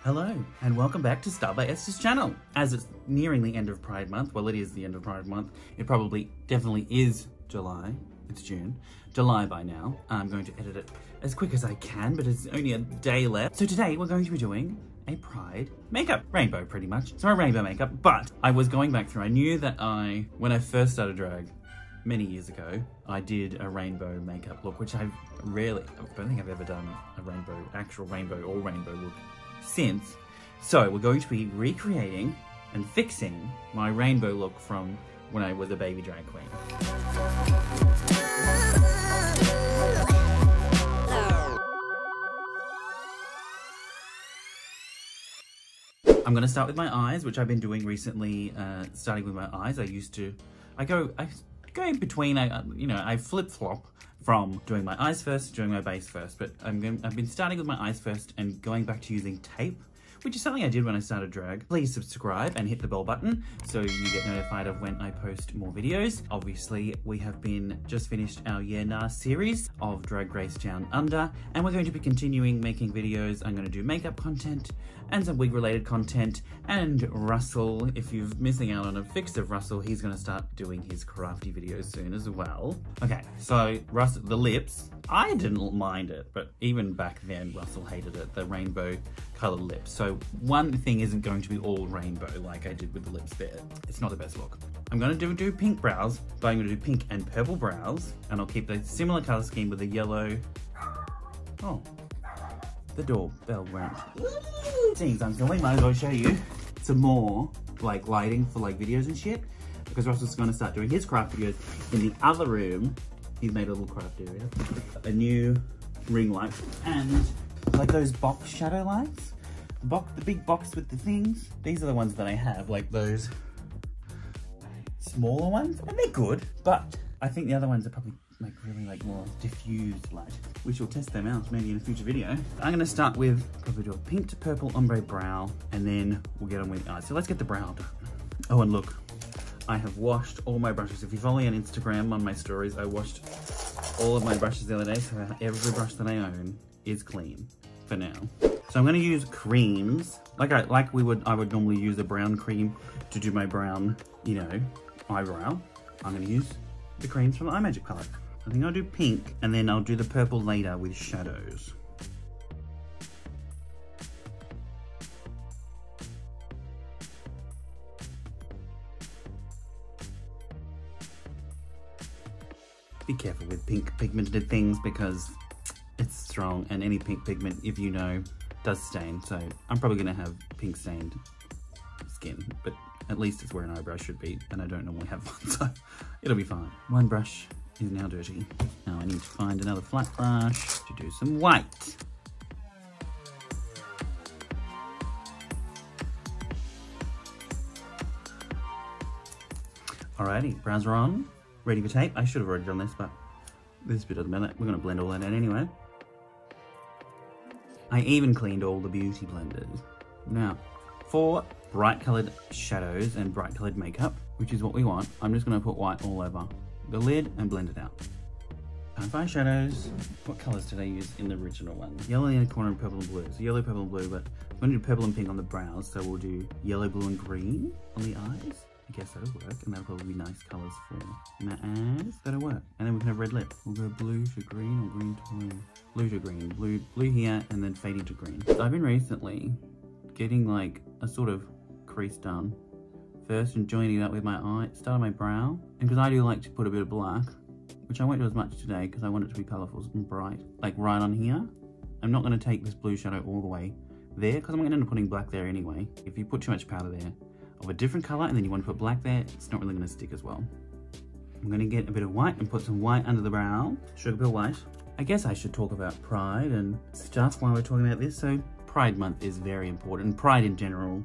Hello, and welcome back to Start by Esther's channel. As it's nearing the end of Pride Month, well, it is the end of Pride Month. It definitely is July. It's June. July by now. I'm going to edit it as quick as I can, but it's only a day left. So today we're going to be doing a Pride makeup. Rainbow, pretty much. It's my rainbow makeup, but I was going back through. I knew that when I first started drag, many years ago, I did a rainbow makeup look, which I don't think I've ever done a actual rainbow or rainbow look since. So we're going to be recreating and fixing my rainbow look from when I was a baby drag queen. I'm gonna start with my eyes, which I've been doing recently, starting with my eyes. I go in between, I flip-flop from doing my eyes first to doing my base first, but I've been starting with my eyes first and going back to using tape, which is something I did when I started drag. Please subscribe and hit the bell button so you get notified of when I post more videos. Obviously, we have just finished our Year Nah series of Drag Race Down Under, and we're going to be continuing making videos. I'm going to do makeup content and some wig-related content, and Russell, if you're missing out on a fix of Russell, he's going to start doing his crafty videos soon as well. Okay, so Russell, the lips, I didn't mind it, but even back then, Russell hated it, the rainbow colored lips. So one thing isn't going to be all rainbow like I did with the lips there. It's not the best look. I'm going to do pink brows, but I'm going to do pink and purple brows, and I'll keep the similar color scheme with the yellow. Oh, the doorbell went. Seeing I'm filming, might as well show you some more like lighting for like videos and shit, because Russell's going to start doing his craft videos in the other room. He's made a little craft area, a new ring light, and like those box shadow lights, the big box with the things. These are the ones that I have, like those smaller ones, and they're good, but I think the other ones are probably like really like more diffused light. We shall test them out maybe in a future video. I'm gonna start with probably do a pink to purple ombre brow, and then we'll get on with the eyes. So let's get the brow done. Oh, and look, I have washed all my brushes. If you follow me on Instagram on my stories, I washed all of my brushes the other day, so every brush that I own is clean for now. So I'm gonna use creams, I would normally use a brown cream to do my brown, eyebrow. I'm gonna use the creams from the iMagic palette. I think I'll do pink, and then I'll do the purple later with shadows. Be careful with pink pigmented things because it's strong, and any pink pigment, if you know, does stain. So I'm probably gonna have pink stained skin, but at least it's where an eyebrow should be, and I don't normally have one, so it'll be fine. One brush is now dirty. Now I need to find another flat brush to do some white. Alrighty, brows are on. Ready for tape? I should have already done this, but this bit doesn't matter. We're gonna blend all that out anyway. I even cleaned all the beauty blenders. Now, for bright colored shadows and bright colored makeup, which is what we want, I'm just gonna put white all over the lid and blend it out. Can't find shadows. What colors did I use in the original one? Yellow in the corner and purple and blue. So yellow, purple and blue, but I'm gonna do purple and pink on the brows, so we'll do yellow, blue and green on the eyes. I guess that'll work, and that'll probably be nice colors for my eyes. That'll work. And then we can have red lip. We'll go blue to green or green to blue. Blue to green. Blue here, and then fading to green. So I've been recently getting like a sort of crease done first and joining it up with my eye, start on my brow. And because I do like to put a bit of black, which I won't do as much today because I want it to be colourful and bright, like right on here. I'm not going to take this blue shadow all the way there because I'm going to end up putting black there anyway. If you put too much powder there of a different colour and then you want to put black there, it's not really going to stick as well. I'm going to get a bit of white and put some white under the brow, sugar pill white. I guess I should talk about pride and stuff while we're talking about this. So Pride Month is very important. Pride in general,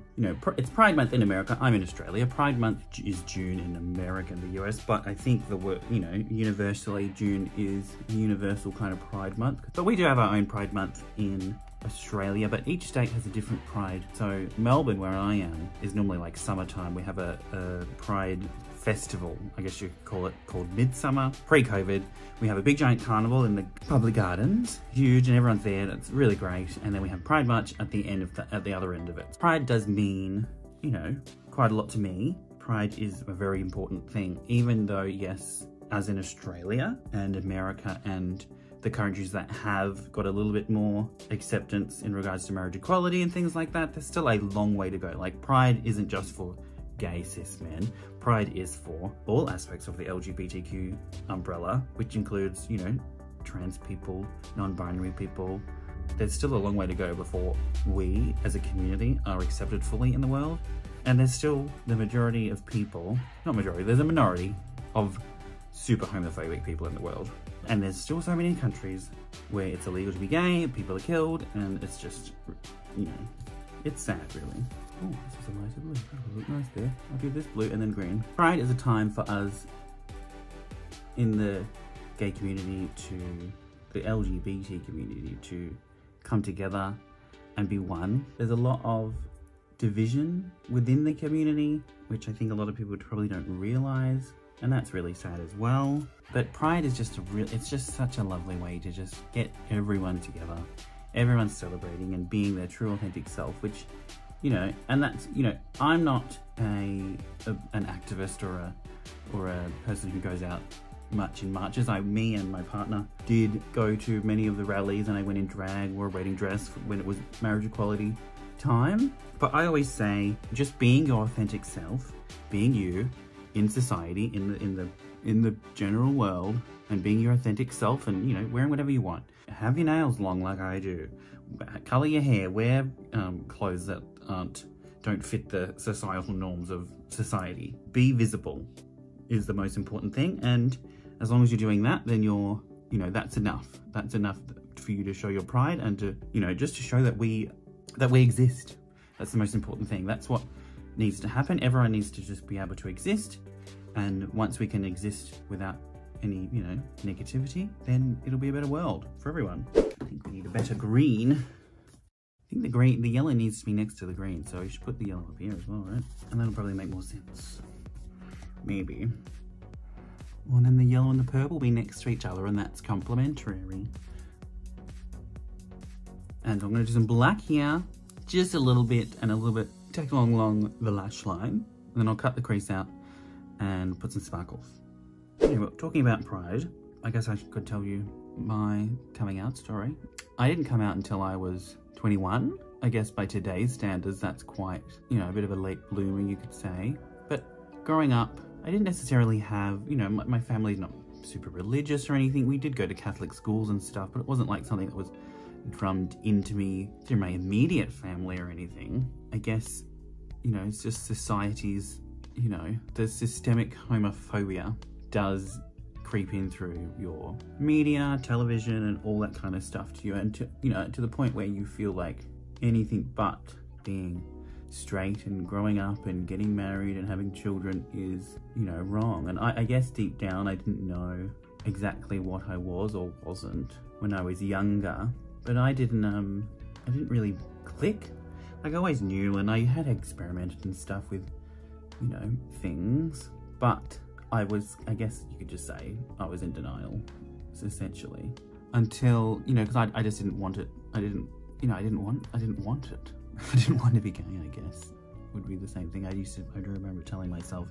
it's Pride Month in America. I'm in Australia. Pride Month is June in America and the US, but I think the word, universally June is a universal kind of Pride Month. But we do have our own Pride Month in Australia, but each state has a different pride. So Melbourne, where I am, is normally like summertime. We have a pride festival, I guess you could call it, called Midsummer. Pre-COVID, we have a big giant carnival in the public gardens, huge, and everyone's there, and it's really great. And then we have Pride March at the end of at the other end of it. Pride does mean, you know, quite a lot to me. Pride is a very important thing, even though, yes, as in Australia and America and the countries that have got a little bit more acceptance in regards to marriage equality and things like that, there's still a long way to go. Like, Pride isn't just for gay cis men. Pride is for all aspects of the LGBTQ umbrella, which includes, you know, trans people, non-binary people. There's still a long way to go before we as a community are accepted fully in the world. And there's still the majority of people, not majority, there's a minority of super homophobic people in the world. And there's still so many countries where it's illegal to be gay, people are killed, and it's just, you know, it's sad, really. Oh, this is a lighter blue. That will look nice there. I'll do this blue and then green. Pride is a time for us in the gay community to, the LGBT community to come together and be one. There's a lot of division within the community, which I think a lot of people probably don't realize. And that's really sad as well. But Pride is just it's just such a lovely way to just get everyone together. Everyone's celebrating and being their true authentic self, which, you know, and that's, you know, I'm not an activist or a person who goes out much in marches. Me and my partner did go to many of the rallies, and I went in drag, wore a wedding dress when it was marriage equality time. But I always say, just being your authentic self, being you, in society, in the general world, and being your authentic self, and, you know, wearing whatever you want. Have your nails long like I do. Color your hair. Wear clothes that don't fit the societal norms of society. Be visible is the most important thing, and as long as you're doing that, then you're, you know, that's enough. That's enough for you to show your pride and to, you know, just to show that we exist. That's the most important thing. That's what needs to happen. Everyone needs to just be able to exist, and once we can exist without any, you know, negativity, then it'll be a better world for everyone. I think we need a better green. I think the yellow needs to be next to the green, so we should put the yellow up here as well, right? And that'll probably make more sense. Maybe. Well, then the yellow and the purple will be next to each other, and that's complementary. And I'm gonna do some black here, just a little bit, and a little bit, take along the lash line, and then I'll cut the crease out and put some sparkles. Anyway, talking about Pride, I guess I could tell you my coming out story. I didn't come out until I was 21. I guess by today's standards, that's quite, you know, a bit of a late bloomer, you could say. But growing up, I didn't necessarily have, you know, my family's not super religious or anything. We did go to Catholic schools and stuff, but it wasn't like something that was drummed into me through my immediate family or anything. I guess, you know, it's just society's, you know, the systemic homophobia does creep in through your media, television, and all that kind of stuff to you, and to, you know, to the point where you feel like anything but being straight and growing up and getting married and having children is, you know, wrong. And I guess deep down I didn't know exactly what I was or wasn't when I was younger, but I didn't really click. Like, I always knew, and I had experimented and stuff with, you know, things, but I guess you could just say I was in denial, essentially, until, you know, because I just didn't want it. I didn't want it. I didn't want to be gay, I guess, would be the same thing. I do remember telling myself,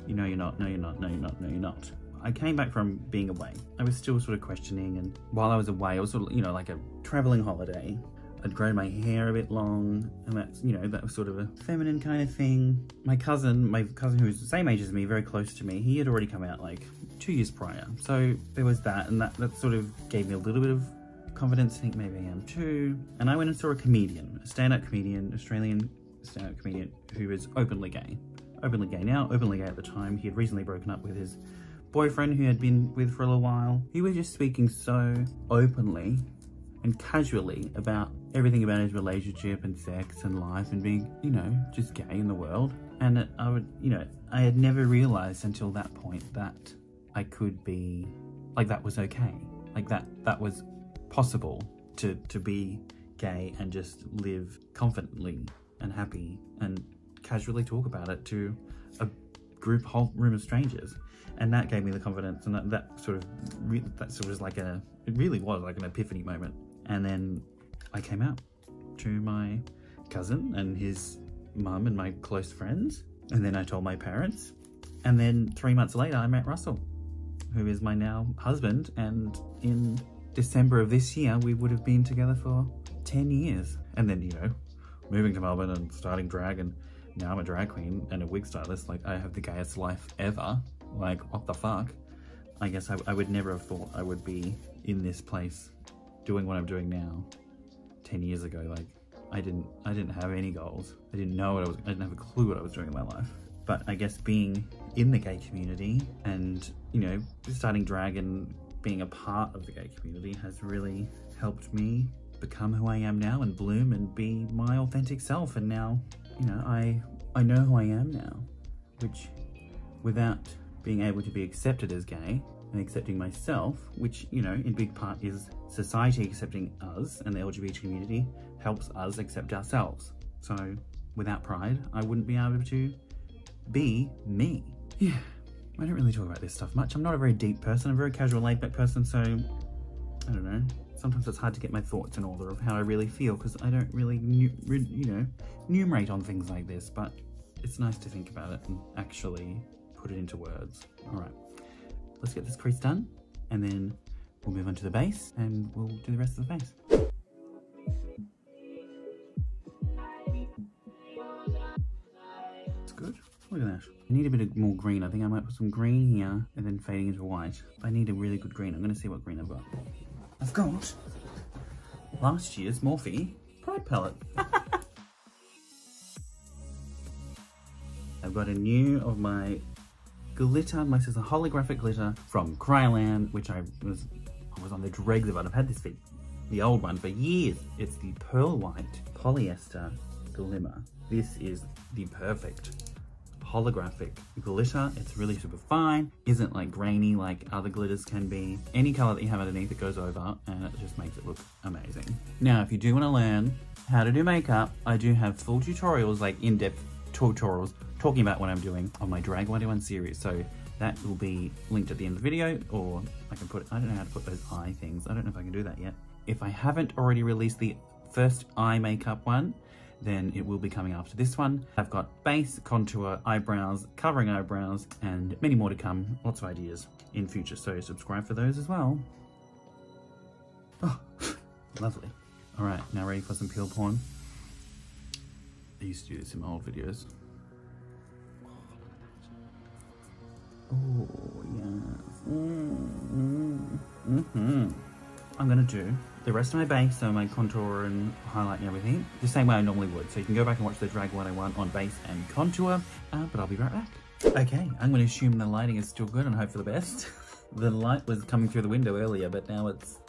you know, you're not, no, you're not, no, you're not, no, you're not. I came back from being away. I was still sort of questioning, and while I was away, I was sort of, you know, like a traveling holiday. I'd grown my hair a bit long, and that's, you know, that was sort of a feminine kind of thing. My cousin who was the same age as me, very close to me, he had already come out like 2 years prior. So there was that, and that sort of gave me a little bit of confidence to think maybe I am too. And I went and saw a comedian, a stand-up comedian, Australian stand-up comedian, who is openly gay. Openly gay now, openly gay at the time. He had recently broken up with his boyfriend, who had been with for a little while. He was just speaking so openly and casually about everything about his relationship and sex and life and being, you know, just gay in the world. And I had never realized until that point that I could be, like, that was okay. Like, that was possible to be gay and just live confidently and happy and casually talk about it to a whole room of strangers. And that gave me the confidence, and that sort of was like it really was like an epiphany moment. And then I came out to my cousin and his mum and my close friends, and then I told my parents, and then 3 months later I met Russell, who is my now husband, and in December of this year we would have been together for 10 years. And then, you know, moving to Melbourne and starting drag, and now I'm a drag queen and a wig stylist. Like, I have the gayest life ever. Like, what the fuck? I guess I would never have thought I would be in this place doing what I'm doing now 10 years ago. Like, I didn't have any goals. I didn't know what I didn't have a clue what I was doing in my life. But I guess being in the gay community and, you know, starting drag and being a part of the gay community has really helped me become who I am now and bloom and be my authentic self. And now, you know, I know who I am now, which, without being able to be accepted as gay and accepting myself, which, you know, in big part is society accepting us, and the LGBT community helps us accept ourselves. So without pride, I wouldn't be able to be me. Yeah, I don't really talk about this stuff much. I'm not a very deep person. I'm a very casual, laid-back person, so I don't know. Sometimes it's hard to get my thoughts in order of how I really feel, because I don't really, numerate on things like this, but it's nice to think about it and actually put it into words. All right, let's get this crease done, and then we'll move on to the base, and we'll do the rest of the face. It's good. Look at that. I need a bit more green. I think I might put some green here and then fading into white. I need a really good green. I'm going to see what green I've got. I've got last year's Morphe Pride palette. I've got a new of my glitter. This is a holographic glitter from Kryolan, which I was on the dregs of it. I've had this the old one for years. It's the pearl white polyester glimmer. This is the perfect holographic glitter. It's really super fine, isn't like grainy like other glitters can be. Any color that you have underneath it goes over, and it just makes it look amazing. Now, if you do want to learn how to do makeup, I do have full tutorials, like in-depth tutorials talking about what I'm doing on my Drag 101 series. So that will be linked at the end of the video, or I can put, I don't know how to put those eye things. I don't know if I can do that yet. If I haven't already released the first eye makeup one, then it will be coming after this one. I've got base, contour, eyebrows, covering eyebrows, and many more to come. Lots of ideas in future, so subscribe for those as well. Oh, lovely. All right, now ready for some peel porn. I used to do this in my old videos. Oh, yes. I'm gonna do the rest of my base, so my contour and highlight and everything, the same way I normally would. So you can go back and watch the Drag 101 on base and contour, but I'll be right back. Okay, I'm gonna assume the lighting is still good and hope for the best. The light was coming through the window earlier, but now it's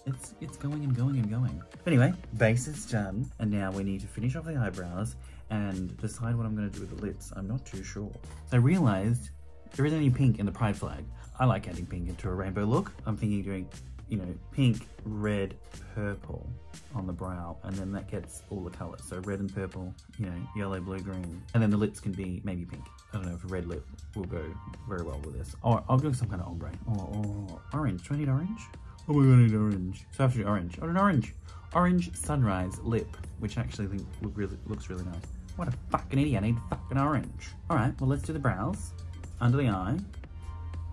going and going and going. Anyway, base is done, and now we need to finish off the eyebrows and decide what I'm gonna do with the lips. I'm not too sure. I realized there isn't any pink in the pride flag. I like adding pink into a rainbow look. I'm thinking doing, you know, pink, red, purple on the brow, and then that gets all the colors. So red and purple, you know, yellow, blue, green. And then the lips can be maybe pink. I don't know if a red lip will go very well with this. Or I'll do some kind of ombre. Or orange. Do I need orange? Oh my god, I need orange. So I have to do orange. Oh, an orange. Orange sunrise lip, which I actually think looks really nice. What a fucking idiot, I need fucking orange. All right, well, let's do the brows, under the eye,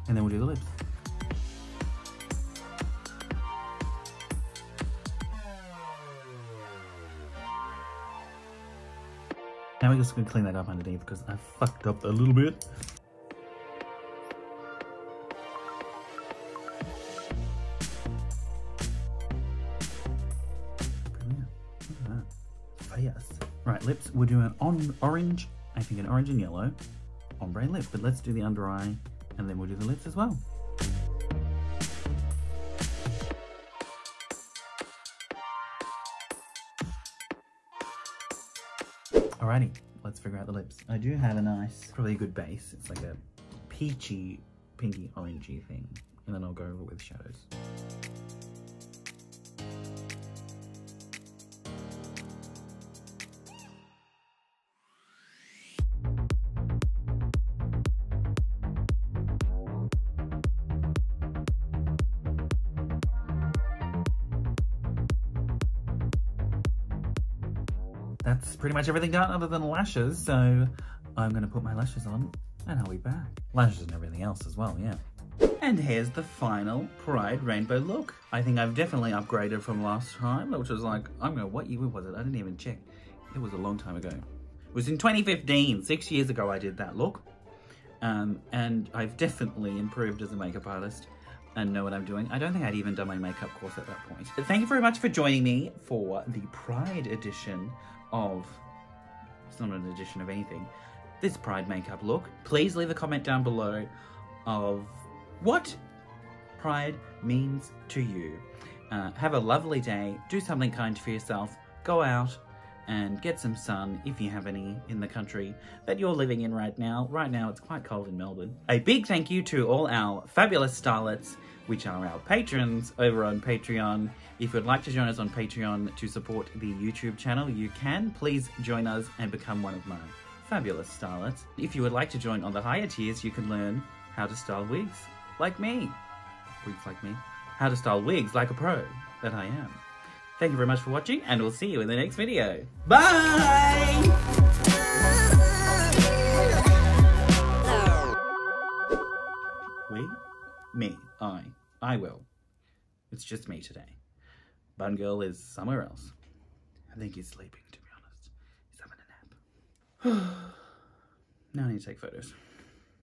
and then we'll do the lips. Now we're just gonna clean that up underneath because I fucked up a little bit. Brilliant. Look at that. Yes. Right, lips. We're doing orange, I think an orange and yellow ombre lip, but let's do the under eye and then we'll do the lips as well. Alrighty, let's figure out the lips. I do have a nice, probably a good base. It's like a peachy, pinky, orangey thing. And then I'll go over with shadows. that's pretty much everything done other than lashes. So I'm gonna put my lashes on and I'll be back. Lashes and everything else as well, yeah. And here's the final Pride rainbow look. I think I've definitely upgraded from last time, which was like, I don't know, what year was it? I didn't even check. It was a long time ago. It was in 2015, 6 years ago I did that look. And I've definitely improved as a makeup artist and know what I'm doing. I don't think I'd even done my makeup course at that point. But thank you very much for joining me for the Pride edition of, it's not an edition of anything, this Pride makeup look. Please leave a comment down below of what Pride means to you. Have a lovely day, do something kind for yourself, go out and get some sun if you have any in the country that you're living in right now. Right now it's quite cold in Melbourne. A big thank you to all our fabulous starlets, which are our patrons over on Patreon. If you'd like to join us on Patreon to support the YouTube channel, you can. Please join us and become one of my fabulous starlets. If you would like to join on the higher tiers, you can learn how to style wigs like me. Wigs like me. How to style wigs like a pro that I am. Thank you very much for watching, and we'll see you in the next video. Bye! We? Me. I will. It's just me today. Bun Girl is somewhere else. I think he's sleeping, to be honest. He's having a nap. Now I need to take photos.